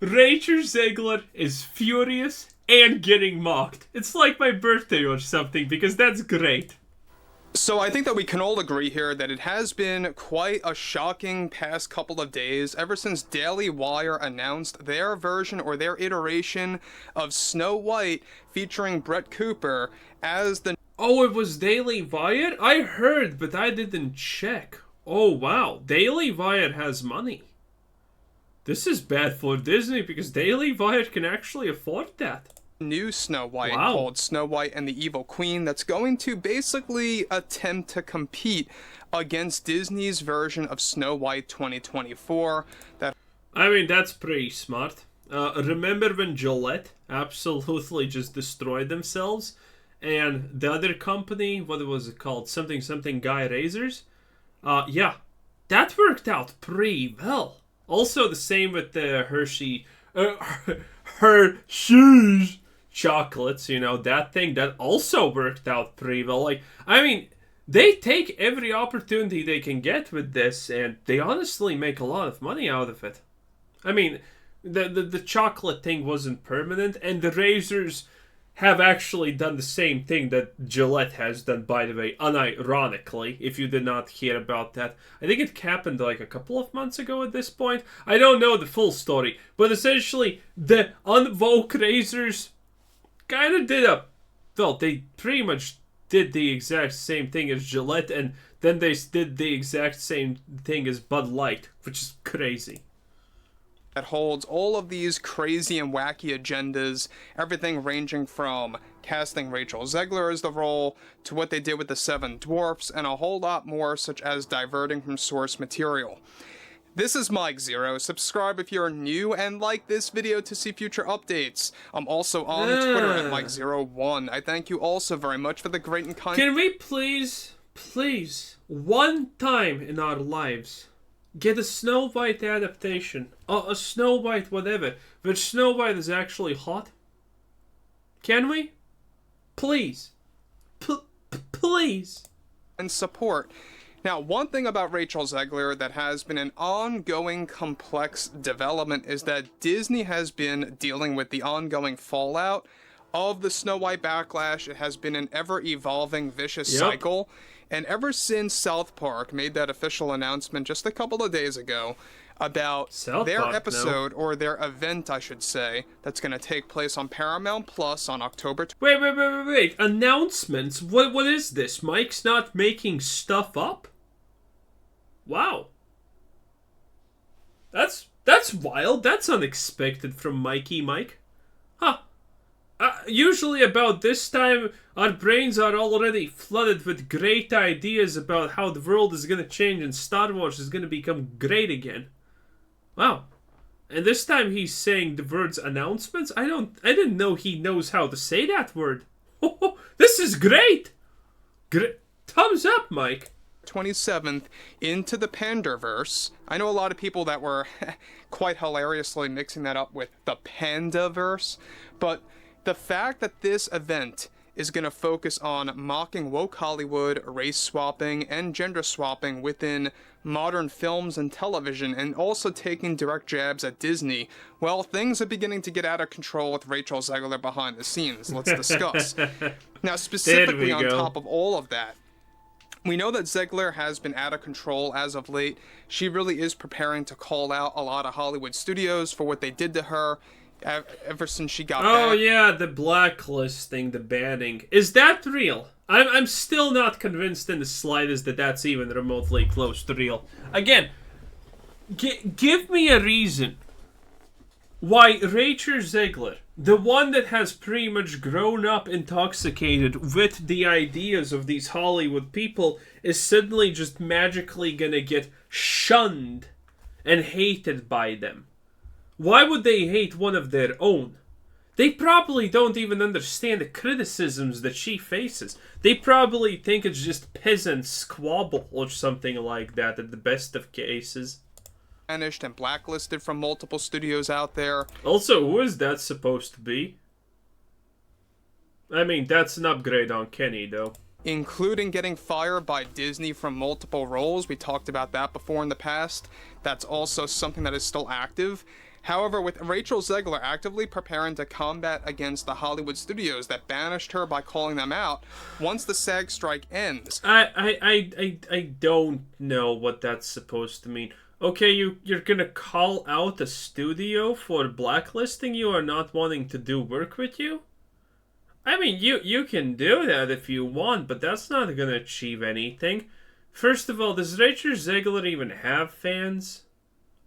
Rachel Zegler is furious and getting mocked. It's like my birthday or something, because that's great. So I think that we can all agree here that it has been quite a shocking past couple of days ever since Daily Wire announced their version or their iteration of Snow White featuring Brett Cooper as the... Oh, it was Daily Wire? I heard, but I didn't check. Oh, wow. Daily Wire has money. This is bad for Disney because Daily Wire can actually afford that. New Snow White called Snow White and the Evil Queen that's going to basically attempt to compete against Disney's version of Snow White 2024. I mean, that's pretty smart. Remember when Gillette absolutely just destroyed themselves? And the other company, what was it called? Something Guy Razors? Yeah, that worked out pretty well. Also the same with the Hershey's chocolates, you know, that thing that also worked out pretty well. Like, I mean, they take every opportunity they can get with this, and they honestly make a lot of money out of it. I mean, the chocolate thing wasn't permanent, and the razors have actually done the same thing that Gillette has done, by the way, unironically, if you did not hear about that. I think it happened like a couple of months ago at this point. I don't know the full story, but essentially, the unwoke razors kind of did they pretty much did the exact same thing as Gillette, and then they did the exact same thing as Bud Light, which is crazy. That holds all of these crazy and wacky agendas, everything ranging from casting Rachel Zegler as the role, to what they did with the Seven Dwarfs, and a whole lot more, such as diverting from source material. This is Mike Zero. Subscribe if you're new, and like this video to see future updates. I'm also on Twitter at Mike01. I thank you all so very much for the great and kind... Can we please, one time in our lives, get a Snow White adaptation, a Snow White whatever, which Snow White is actually hot? Can we? Please. Please. And support. Now, one thing about Rachel Zegler that has been an ongoing complex development is that Disney has been dealing with the ongoing fallout of the Snow White backlash. It has been an ever-evolving vicious cycle. And ever since South Park made that official announcement just a couple of days ago about their episode, or their event, I should say, that's going to take place on Paramount Plus on October... Wait. Announcements? What is this? Mike's not making stuff up? Wow. That's wild. That's unexpected from Mikey Mike. Huh. Usually about this time, our brains are already flooded with great ideas about how the world is going to change and Star Wars is going to become great again. Wow. And this time he's saying the words announcements? I didn't know he knows how to say that word. This is great. Thumbs up, Mike. 27th into the Pandaverse. I know a lot of people that were quite hilariously mixing that up with the Pandaverse, but the fact that this event is going to focus on mocking woke Hollywood, race swapping, and gender swapping within modern films and television, and also taking direct jabs at Disney, well, things are beginning to get out of control with Rachel Zegler behind the scenes. Let's discuss. Now, specifically on top of all of that, we know that Zegler has been out of control as of late. She really is preparing to call out a lot of Hollywood studios for what they did to her ever since she got back. Oh yeah, the blacklisting, the banning. Is that real? I'm still not convinced in the slightest that that's even remotely close to real. Again, give me a reason why Rachel Zegler, the one that has pretty much grown up intoxicated with the ideas of these Hollywood people, is suddenly just magically gonna get shunned and hated by them. Why would they hate one of their own? They probably don't even understand the criticisms that she faces. They probably think it's just peasant squabble or something like that at the best of cases. Banished and blacklisted from multiple studios out there. Also, who is that supposed to be? I mean, that's an upgrade on Kenny, though. Including getting fired by Disney from multiple roles. We talked about that before in the past. That's also something that is still active. However, with Rachel Zegler actively preparing to combat against the Hollywood studios that banished her by calling them out, once the SAG strike ends. I don't know what that's supposed to mean. Okay, you're gonna call out a studio for blacklisting you or not wanting to do work with you? I mean, you can do that if you want, but that's not gonna achieve anything. First of all, does Rachel Zegler even have fans?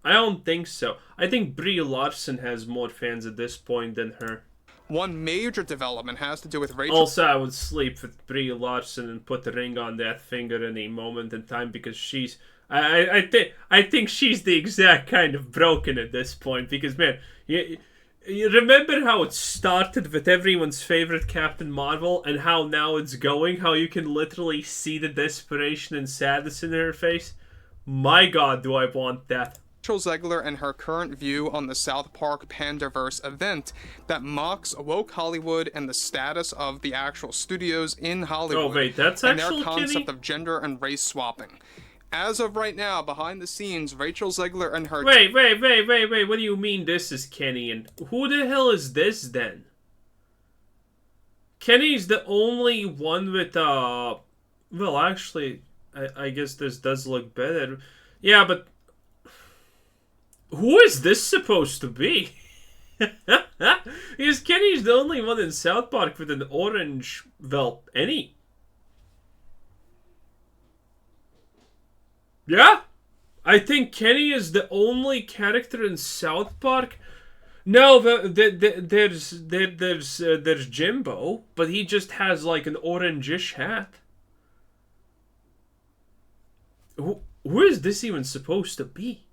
I don't think so. I think Brie Larson has more fans at this point than her. One major development has to do with Rachel. Also, I would sleep with Brie Larson and put the ring on that finger in a moment in time because she's... I think she's the exact kind of broken at this point because, man, you remember how it started with everyone's favorite Captain Marvel and how now it's going? How you can literally see the desperation and sadness in her face? My God, do I want that. Rachel Zegler and her current view on the South Park Pandaverse event that mocks woke Hollywood and the status of the actual studios in Hollywood. Oh, wait, that's and actual their concept Kenny? of gender and race swapping. As of right now, behind the scenes, Rachel Zegler and her... Wait, what do you mean this is Kenny? And who the hell is this then? Kenny's the only one with, well, actually, I guess this does look better. Yeah, but... who is this supposed to be? Because Kenny's the only one in South Park with an orange, well, any. Yeah? I think Kenny is the only character in South Park. No, there's Jimbo, but he just has like an orangish hat. Who is this even supposed to be?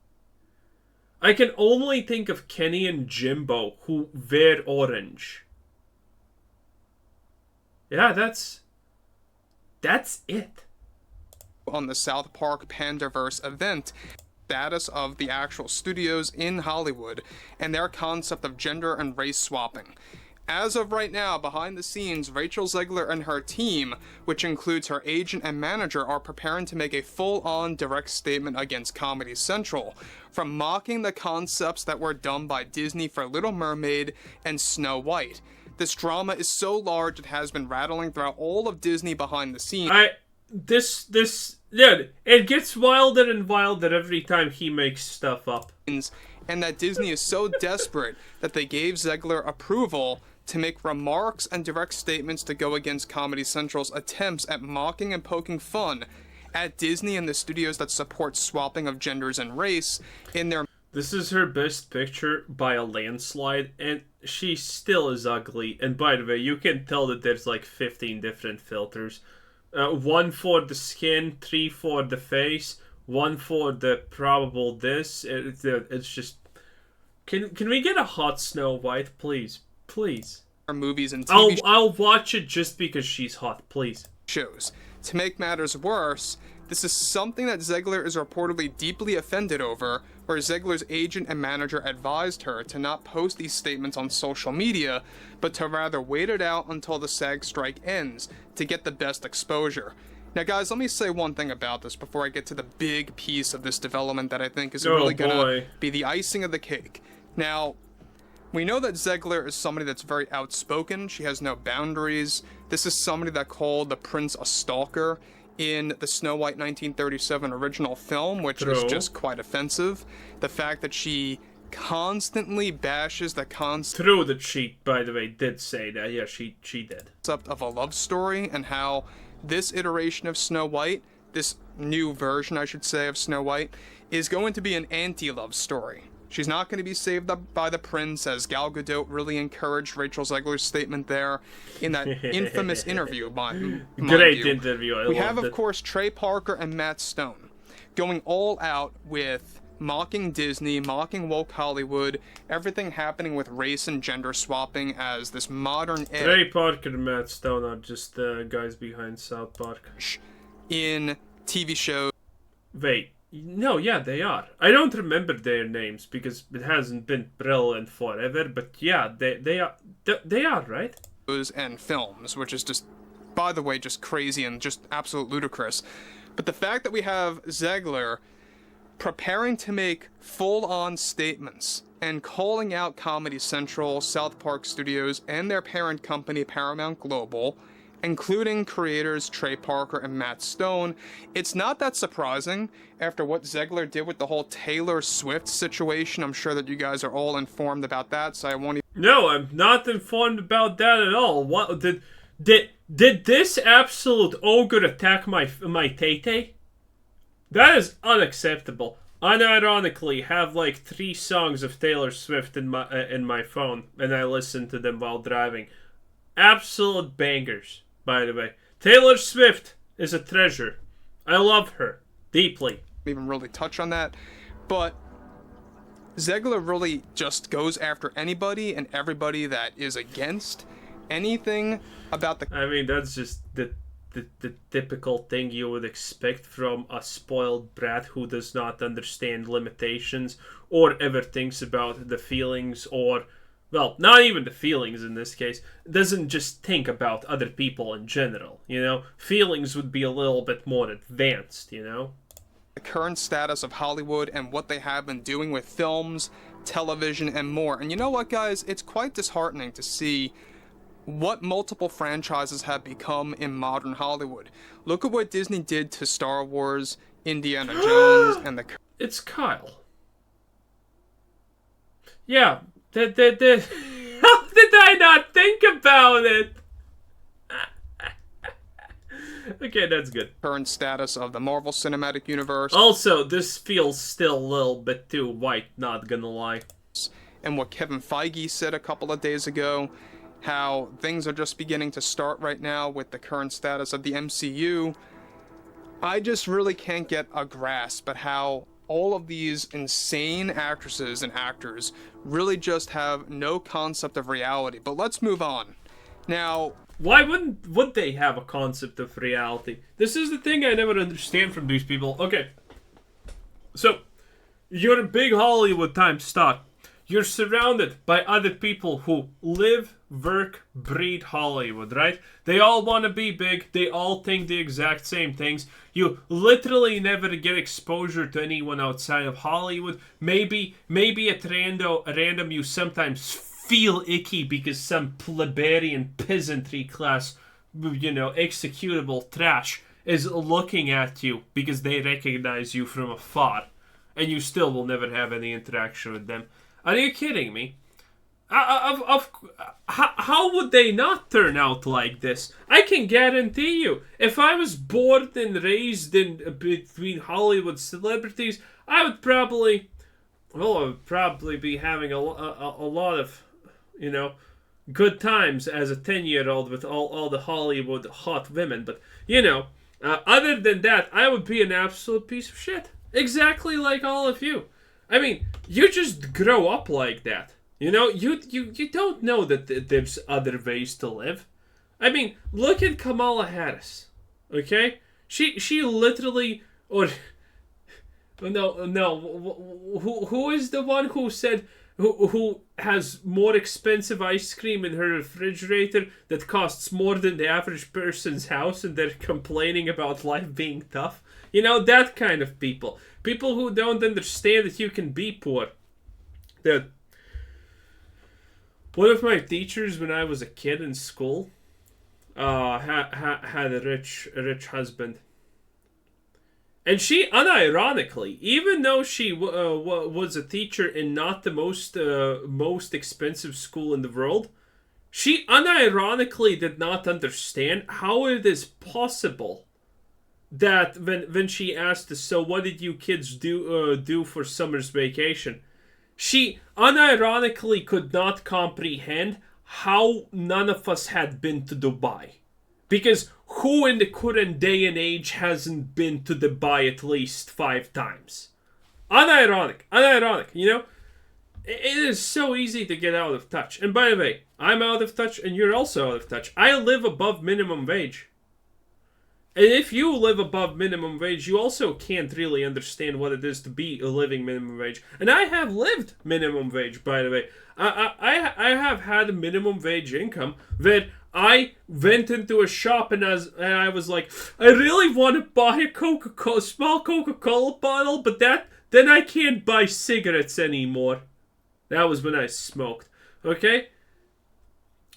I can only think of Kenny and Jimbo who wear orange. Yeah, that's it. On the South Park Pandaverse event, status of the actual studios in Hollywood and their concept of gender and race swapping. As of right now, behind the scenes, Rachel Zegler and her team, which includes her agent and manager, are preparing to make a full-on direct statement against Comedy Central, from mocking the concepts that were done by Disney for Little Mermaid and Snow White. This drama is so large it has been rattling throughout all of Disney behind the scenes. Yeah, it gets wilder and wilder every time he makes stuff up. And that Disney is so desperate that they gave Zegler approval to make remarks and direct statements to go against Comedy Central's attempts at mocking and poking fun at Disney and the studios that support swapping of genders and race in their... This is her best picture by a landslide, and she still is ugly. And by the way, you can tell that there's like 15 different filters. 1 for the skin, 3 for the face, 1 for the probable this. It's just... Can we get a hot Snow White, please? Please. Movies and TV I'll watch it just because she's hot, please. Shows. To make matters worse, this is something that Zegler is reportedly deeply offended over, where Zegler's agent and manager advised her to not post these statements on social media, but to rather wait it out until the SAG strike ends to get the best exposure. Now guys, let me say one thing about this before I get to the big piece of this development that I think is really gonna be the icing of the cake. Now, we know that Zegler is somebody that's very outspoken. She has no boundaries. This is somebody that called the prince a stalker in the Snow White 1937 original film, which is just quite offensive. The fact that she constantly bashes the True that she, by the way, did say that. Yeah, she did. Concept of a love story and how this iteration of Snow White, this new version, I should say, of Snow White, is going to be an anti-love story. She's not going to be saved up by the prince, as Gal Gadot really encouraged Rachel Zegler's statement there in that infamous interview. Great interview. We have, of course, Trey Parker and Matt Stone going all out with mocking Disney, mocking woke Hollywood, everything happening with race and gender swapping as this modern... Trey Parker and Matt Stone are just the guys behind South Park. In TV shows. Wait. No, yeah, they are. I don't remember their names because it hasn't been brilliant forever, but yeah, they are, right? And films, which is just, by the way, just crazy and just absolute ludicrous. But the fact that we have Zegler preparing to make full-on statements and calling out Comedy Central, South Park Studios, and their parent company Paramount Global, including creators Trey Parker and Matt Stone. It's not that surprising after what Zegler did with the whole Taylor Swift situation. I'm sure that you guys are all informed about that, so I won't even... No, I'm not informed about that at all. What did this absolute ogre attack my Tay-Tay? That is unacceptable. Unironically, have like 3 songs of Taylor Swift in my phone, and I listen to them while driving. Absolute bangers, by the way. Taylor Swift is a treasure. I love her deeply. Even really touch on that, but Zegler really just goes after anybody and everybody that is against anything about the... I mean, that's just the typical thing you would expect from a spoiled brat who does not understand limitations or ever thinks about the feelings or, well, not even the feelings in this case, doesn't just think about other people in general, you know? Feelings would be a little bit more advanced, you know? The current status of Hollywood and what they have been doing with films, television, and more. And you know what, guys? It's quite disheartening to see what multiple franchises have become in modern Hollywood. Look at what Disney did to Star Wars, Indiana Jones, and the... It's Kyle. Yeah, how did I not think about it? Okay, that's good. Current status of the Marvel Cinematic Universe. Also, this feels still a little bit too white, not gonna lie. And what Kevin Feige said a couple of days ago, how things are just beginning to start right now with the current status of the MCU. I just really can't get a grasp at how all of these insane actresses and actors really just have no concept of reality. But let's move on. Now, why would they have a concept of reality? This is the thing I never understand from these people. Okay, so you're a big Hollywood time star. You're surrounded by other people who live, work, breathe Hollywood, right? They all want to be big. They all think the exact same things. You literally never get exposure to anyone outside of Hollywood. Maybe at random you sometimes feel icky because some plebeian peasantry class, you know, executable trash is looking at you because they recognize you from afar. And you still will never have any interaction with them. Are you kidding me? How would they not turn out like this? I can guarantee you, if I was born and raised in between Hollywood celebrities, I would probably be having a lot of, you know, good times as a 10-year-old with all the Hollywood hot women. But, you know, other than that, I would be an absolute piece of shit. Exactly like all of you. I mean, you just grow up like that. You know, you don't know that there's other ways to live. I mean, look at Kamala Harris. Okay? She literally, or no, who is the one who said who has more expensive ice cream in her refrigerator that costs more than the average person's house, and they're complaining about life being tough? You know, that kind of people. People who don't understand that you can be poor. Dude, one of my teachers when I was a kid in school had a rich husband. And she, unironically, even though she was a teacher in not the most expensive school in the world, she unironically did not understand how it is possible that when she asked us, so what did you kids do for summer's vacation? She unironically could not comprehend how none of us had been to Dubai. Because who in the current day and age hasn't been to Dubai at least 5 times? Unironic, you know? It is so easy to get out of touch. And by the way, I'm out of touch and you're also out of touch. I live above minimum wage. And if you live above minimum wage, you also can't really understand what it is to be a living minimum wage. And I have lived minimum wage, by the way. I have had a minimum wage income where I went into a shop and I was like, I really want to buy a small Coca-Cola bottle, but that then I can't buy cigarettes anymore. That was when I smoked. Okay?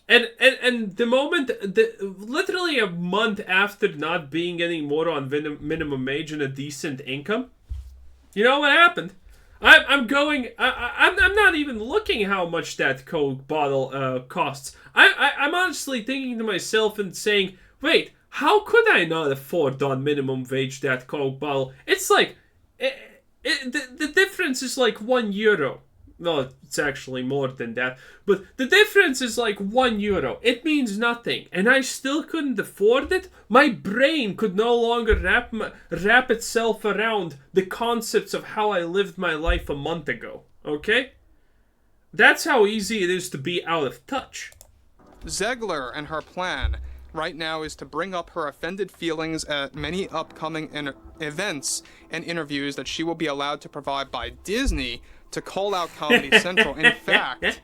And the moment, literally a month after not being anymore on minimum wage and a decent income, you know what happened? I'm not even looking how much that Coke bottle costs. I'm honestly thinking to myself and saying, wait, how could I not afford on minimum wage that Coke bottle? It's like, the difference is like €1. Well, it's actually more than that. But the difference is like €1. It means nothing. And I still couldn't afford it. My brain could no longer wrap itself around the concepts of how I lived my life a month ago. Okay? That's how easy it is to be out of touch. Zegler and her plan right now is to bring up her offended feelings at many upcoming events and interviews that she will be allowed to provide by Disney to call out Comedy Central. In fact,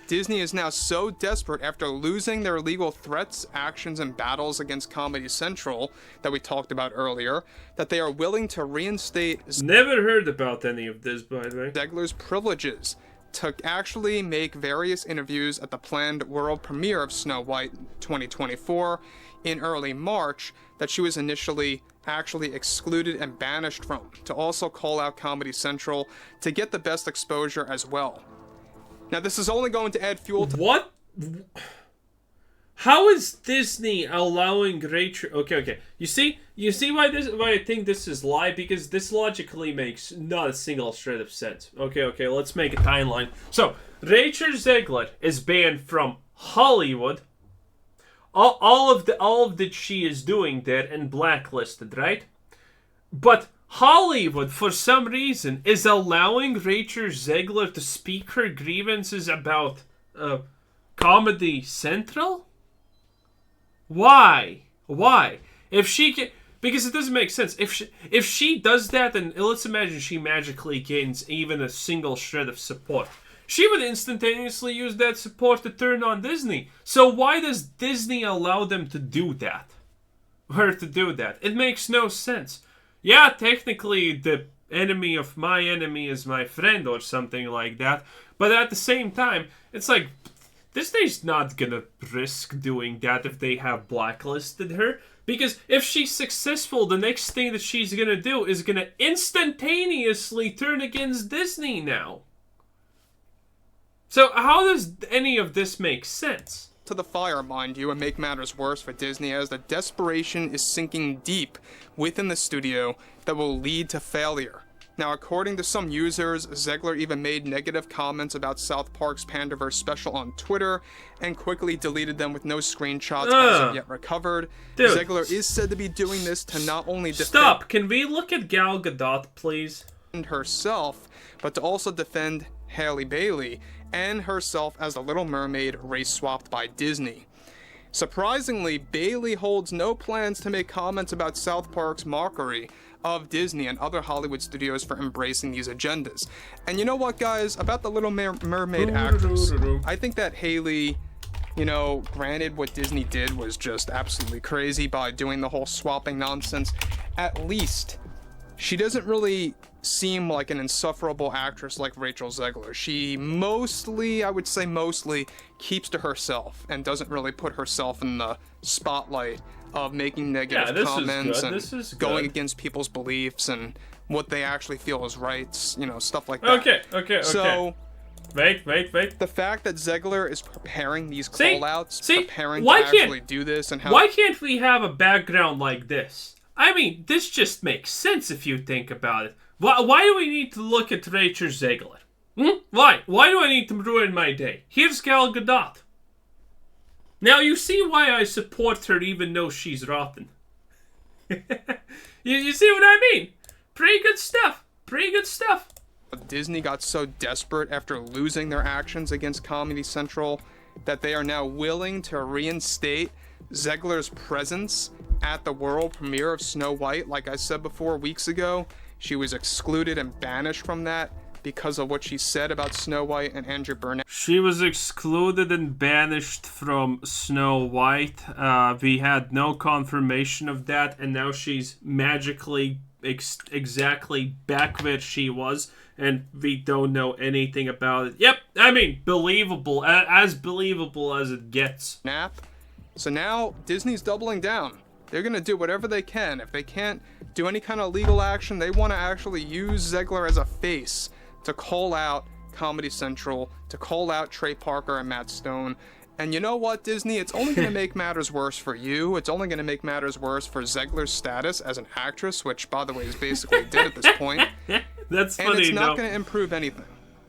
Disney is now so desperate after losing their legal threats, actions, and battles against Comedy Central that we talked about earlier, that they are willing to reinstate Never heard about any of this, by the way. Zegler's privileges to actually make various interviews at the planned world premiere of Snow White 2024 in early March that she was initially actually excluded and banished from, to also call out Comedy Central to get the best exposure as well. Now, this is only going to add fuel to... What? How is Disney allowing Rachel... Okay. You see why I think this is lie? Because this logically makes not a single shred of sense. Okay, let's make a timeline. So, Rachel Zegler is banned from Hollywood. All of that she is doing there and Blacklisted, right? But Hollywood, for some reason, is allowing Rachel Zegler to speak her grievances about Comedy Central? Why? If she can... Because it doesn't make sense. If she does that, then let's imagine she magically gains even a single shred of support. She would instantaneously use that support to turn on Disney. So why does Disney allow them to do that? Her to do that? It makes no sense. Yeah, technically the enemy of my enemy is my friend or something like that. But at the same time, it's like, Disney's not gonna risk doing that if they have blacklisted her. Because if she's successful, the next thing that she's gonna do is gonna instantaneously turn against Disney now. So how does any of this make sense? To the fire, mind you, and make matters worse for Disney as the desperation is sinking deep within the studio that will lead to failure. Now, according to some users, Zegler even made negative comments about South Park's Pandaverse special on Twitter and quickly deleted them with no screenshots as of yet recovered. Dude. Zegler is said to be doing this to not only defend... Stop! Can we look at Gal Gadot, please? ...herself, but to also defend Halle Bailey and herself as the Little Mermaid race-swapped by Disney. Surprisingly, Bailey holds no plans to make comments about South Park's mockery of Disney and other Hollywood studios for embracing these agendas. And you know what, guys? About the Little Mermaid actress, I think that Hailey, you know, granted what Disney did was just absolutely crazy by doing the whole swapping nonsense. At least, she doesn't really seem like an insufferable actress like Rachel Zegler. She mostly, I would say mostly, keeps to herself and doesn't really put herself in the spotlight of making negative comments and going against people's beliefs and what they actually feel is right, you know, stuff like that. Okay. So, Wait. the fact that Zegler is preparing these call-outs, preparing to actually do this, and how... Why can't we have a background like this? I mean, this just makes sense if you think about it. Why do we need to look at Rachel Zegler? Why? Why do I need to ruin my day? Here's Gal Gadot. Now you see why I support her even though she's rotten. you see what I mean? Pretty good stuff. Disney got so desperate after losing their actions against Comedy Central that they are now willing to reinstate Zegler's presence at the world premiere of Snow White. Like I said before, weeks ago, she was excluded and banished from that because of what she said about Snow White and Andrew Burnett. She was excluded and banished from Snow White. We had no confirmation of that, and now she's magically exactly back where she was, and we don't know anything about it. Yep, I mean, believable, as believable as it gets. So now Disney's doubling down. They're gonna do whatever they can. If they can't do any kind of legal action, they want to actually use Zegler as a face to call out Comedy Central, to call out Trey Parker and Matt Stone. And you know what, Disney? It's only going to make matters worse for you. It's only going to make matters worse for Zegler's status as an actress, which, by the way, is basically dead at this point. That's funny, and it's not going to improve anything.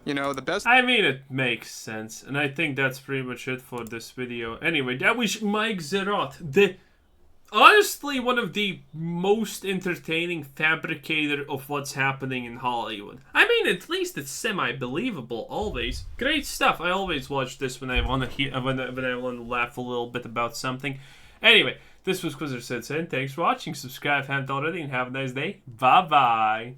You know, the best... I mean, it makes sense. And I think that's pretty much it for this video. Anyway, that was Mike Zerot. Honestly, one of the most entertaining fabricator of what's happening in Hollywood. I mean, at least it's semi-believable, always. Great stuff. I always watch this when I want to when I want to laugh a little bit about something. Anyway, this was Quizzer Sensei, and thanks for watching. Subscribe if you haven't already, and have a nice day. Bye-bye.